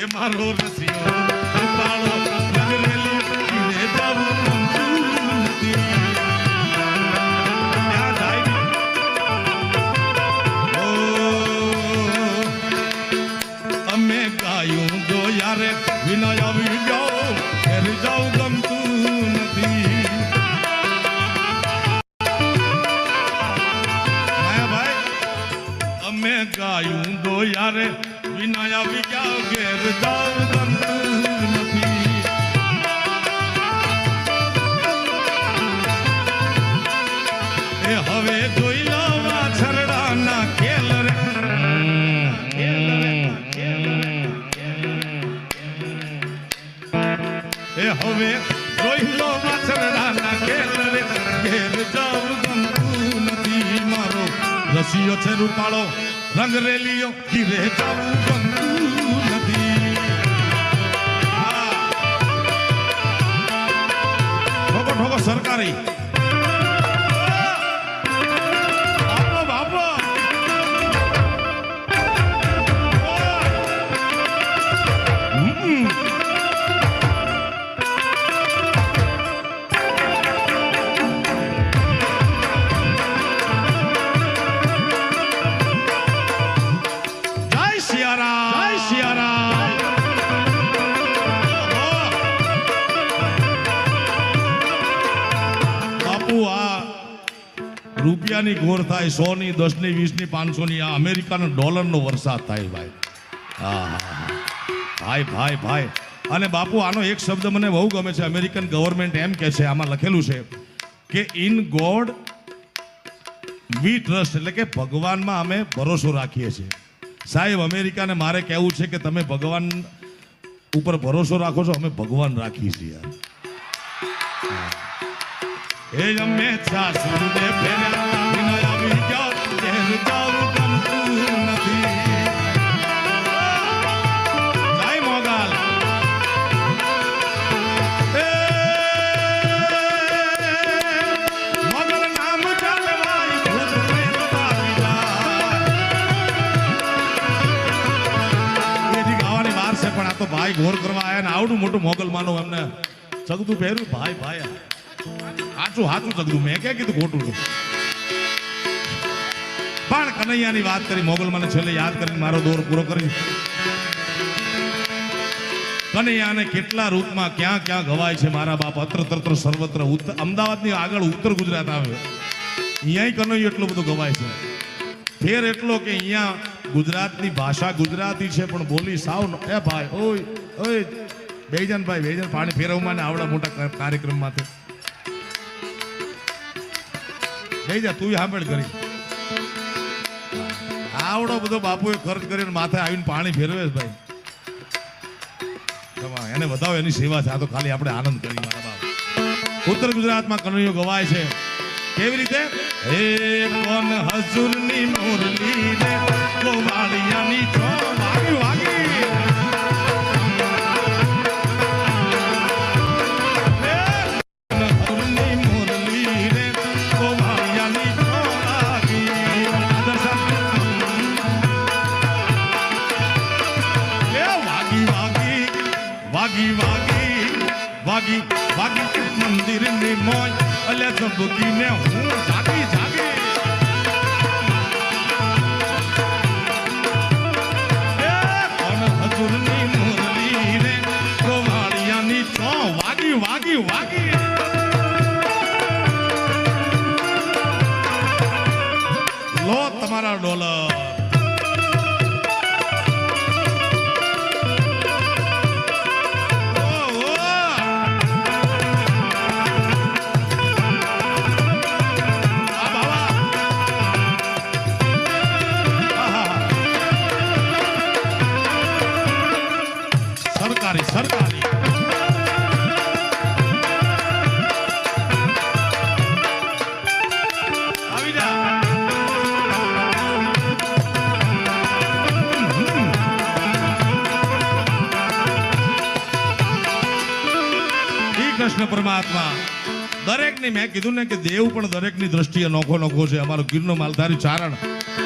એ મારો રસિયો પાળો નગરેલી કિરે જાવું ગમતું નથી. ત્યાં જાય ઓ અમે ગાયું જો યારે વિનય આવી જાઓ ઘેર જાવું ગમતું નથી. અમે ગાયું દો યારે વિના આવી ગયા ઘેર જાવ ગમતું નથી. એ હવે જોઈ લો વાછરડાના ખેલ રે એ હવે જોઈ લો વાછરડાના ખેલ રે ઘેર જાવ ગમતું નથી. મારો રસિયો છે રૂપાળો રંગ રેલીઓ ઘીરે જાવું ગમતું નથી. ઠોકો ઠોકો સરકારી બાપો બાપો રૂપિયાની ઘોર થાય 100 ની 10 ની 20 ની 500 ની આ અમેરિકાનો ડોલરનો વરસાદ થાય ભાઈ. હા ભાઈ ભાઈ ભાઈ. અને બાપુ આનો એક શબ્દ મને બહુ ગમે છે. અમેરિકન ગવર્મેન્ટ એમ કહે છે, આમાં લખેલું છે કે ઇન ગોડ વી ટ્રસ્ટ, એટલે કે ભગવાનમાં અમે ભરોસો રાખીએ છીએ. સાહેબ અમેરિકાને મારે કહેવું છે કે તમે ભગવાન ઉપર ભરોસો રાખો છો, અમે ભગવાન રાખીએ છીએ. એ અમે સાસુ દે ફેર્યા વિના આવી ગયા ઘેર જાવું ગમતું નથી. જય મોગલ. એ મોગલ નામ ચાલવાય ભૂત પ્રેત આવી જાય. એની ગાવાની વાર છે પણ આ તો ભાઈ ઘોર કરવા આયા ને આવડું મોટું મોગલ માનો એમને સગદું પહેર્યું. ભાઈ ભાઈ હાચું હાચું સગદું, મેં ક્યાં કીધું ખોટું છે. પણ કનૈયાની વાત કરી, મોગલ મને છેલ્લે યાદ કરીને મારો દોર પૂરો કરી. કનૈયાને કેટલા રૂપમાં ક્યાં ક્યાં ગવાય છે મારા બાપ, અત્ર તત્ર સર્વત્ર. અમદાવાદની આગળ ઉત્તર ગુજરાત આવે, અહીંયા કનૈયો એટલો બધો ગવાય છે. ફેર એટલો કે અહીંયા ગુજરાતની ભાષા ગુજરાતી છે પણ બોલી સાવ એ ભાઈ ઓય ઓય બેજન ભાઈ બેજન પાણી ફેરવમાં ને આવડા મોટા કાર્યક્રમમાંથી લઈ જા તું સાંભળ કરી. આવડો બધો બાપુએ ખર્ચ કરીને માથે આવીને પાણી ફેરવે ભાઈ. એને બતાવો એની સેવા છે. આ તો ખાલી આપણે આનંદ કરી મારા બાપ. ઉત્તર ગુજરાતમાં કનૈયો ગવાય છે કેવી રીતે? હે કોન હજુરની મુરલી રે ગોવાળિયાની છો વાગી વાગી. વાગી વાગી મંદિર ની મોય અલે સબકી ને હું જાગી જાગી. કોણ હજુર ની મુરલી રે ગોવાળિયાની છો વાગી વાગી વાગી. લો તમારા ડોલર. સરકારી આવી જા. કૃષ્ણ પરમાત્મા દરેકની, મેં કીધું ને કે દેવ પણ દરેકની દ્રષ્ટિએ નોખો નોખો છે. અમારો ગીરનો માલધારી ચારણ,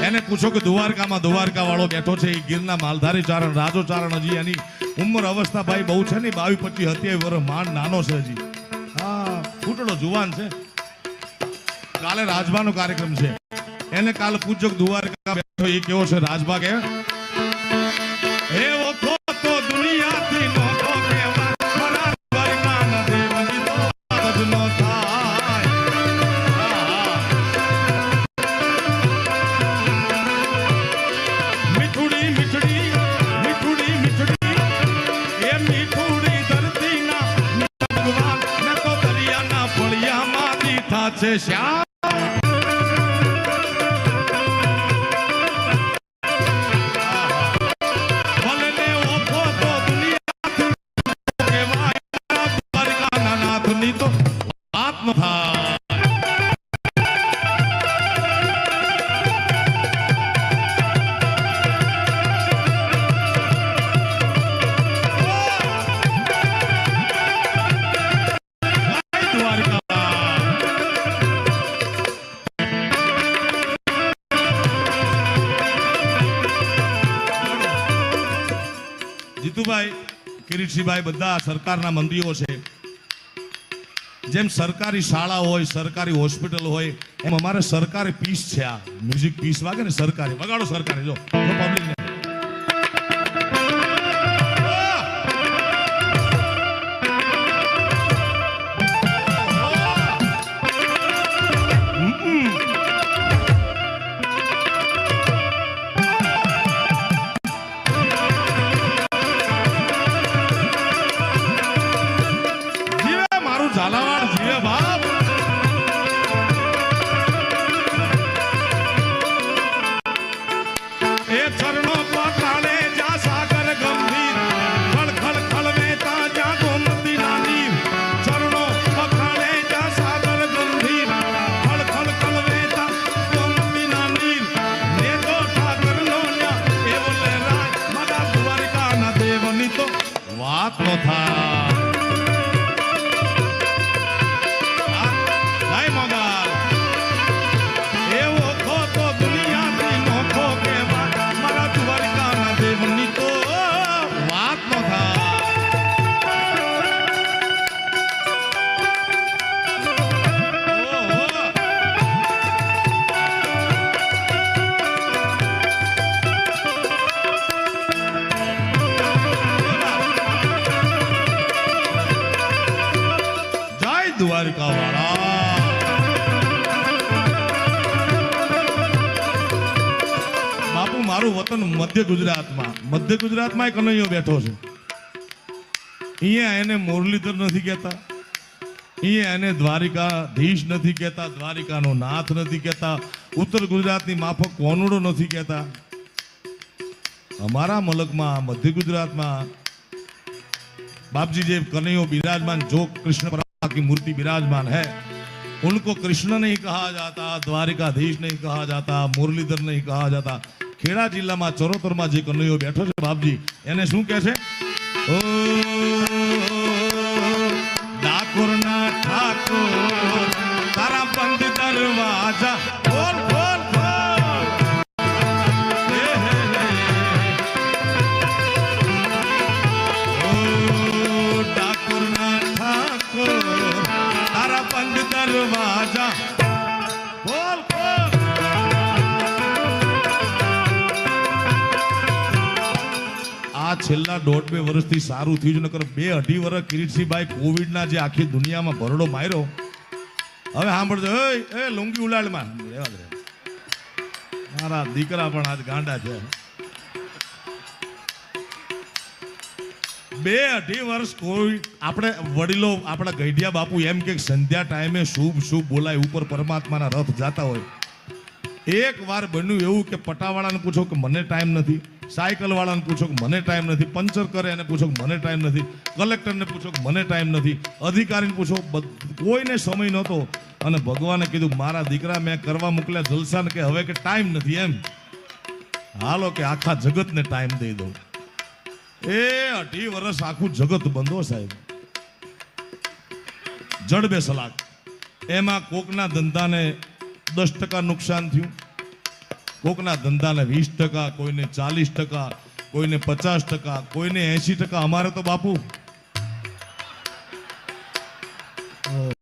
એને પૂછો કે દ્વારકામાં દ્વારકા વાળો બેઠો છે, એ ગીરના માલધારી ચારણ રાજો ચારણ હજી એની ઉંમર અવસ્થા ભાઈ બહુ છે ને, 22-25 27 વર્ષ, માંડ નાનો છે હજી. હા, ફૂટડો જુવાન છે. કાલે રાજભાનો કાર્યક્રમ છે, એને કાલ પૂજક દ્વારકા બેઠો, એ કેવો છે રાજભા કે હે ઓખો તો દુનિયાથી નોખો કેવા મારા દ્વારકાના દેવની તો વાત ન થાય. મીઠુડી મીઠડી મીઠુડી મીઠડી એ મીઠુડી ધરતીના ભગવાન ને તો દરિયાના ફળિયામાં દીઠા છે શ્યામ. જીતુભાઈ, કિરીટસિંહભાઈ બધા સરકારના મંત્રીઓ છે. જેમ સરકારી શાળા હોય, સરકારી હોસ્પિટલ હોય, એમ અમારે સરકારી પીસ છે. આ મ્યુઝિક પીસ વાગે ને સરકારી, વગાડો સરકારી. જો પબ્લિક ને ઝાલાવાડ જીવે બાપ. એ ચરણો પકડે જા સાગર ગંભીર, ખળ ખળ ખળ વેતા જા ગોમતી નાની. ચરણો પકડે જા સાગર ગંભીર, ખળ ખળ ખળ વેતા ગોમતી નાની. ને તો ઠાકર નો ન્યા એવો લહેરાય મારા દ્વારકાના દેવની તો વાત ન થાય. દ્વારકા વાળા બાપુ, મારું વતન મધ્ય ગુજરાતમાં. મધ્ય ગુજરાતમાં એક કનૈયો બેઠો છે. અહીંયા એને મુરલીધર નથી કહેતા, અહીંયા એને દ્વારિકાધીશ નથી કહેતા, દ્વારિકાનો નાથ નથી કહેતા, ઉત્તર ગુજરાતની માફક કોનુડો નથી કહેતા. અમારા મલકમાં મધ્ય ગુજરાતમાં बाप जी जे कन्हैया विराजमान, जो कृष्ण परमा की मूर्ति विराजमान है, उनको कृष्ण नहीं कहा जाता, द्वारिकाधीश नहीं कहा जाता, मुरलीधर नहीं कहा जाता. खेड़ा जिला में चरोतर में जे कन्हैया बैठो छे बापजी, एने शुं कहे छे? ओ डाकोर ना ठाकुर तारा बंद दरवाजा खोल खोल खोल. ओ डाकोर ना ठाकुर तारा बंद दरवाजा खोल खोल. आ छेल्ला 1.5-2 વર્ષથી સારું થયું, નકર 2-2.5 વર્ષ કિરીટસિંહભાઈ કોવિડ ના જે આખી દુનિયામાં ભરડો માર્યો. હવે સાંભળજો, એ લુંગી ઉલાડમાં રહેવા દે, મારા દીકરા પણ આજ ગાંડા છે. 2-2.5 વર્ષ કોઈ આપણે વડીલો, આપણા ગઈઢિયા બાપુ એમ કે સંધ્યા ટાઈમે શુભ શુભ બોલાય, ઉપર પરમાત્માના રથ જાતા હોય. એક વાર બન્યું એવું કે પટાવાળાને પૂછો કે મને ટાઈમ નથી, સાયકલ વાળાને પૂછો કે મને ટાઈમ નથી, પંચર કરે એને પૂછો કે મને ટાઈમ નથી, કલેક્ટરને પૂછો કે મને ટાઈમ નથી, અધિકારીને પૂછો, કોઈને સમય નહોતો. અને ભગવાને કીધું મારા દીકરા મેં કરવા મોકલ્યા જલસાને કે હવે કે ટાઈમ નથી, એમ હાલો કે આખા જગતને ટાઈમ દઈ દઉં. એ 2.5 વર્ષ આખું જગત બંધો સાહેબ, જડબે સલાક. એમાં કોકના ધંધાને 10% નુકસાન થયું, કોકના ધંધાને 20%, કોઈને 40%, કોઈને 50%, કોઈને 80%. અમારે તો બાપુ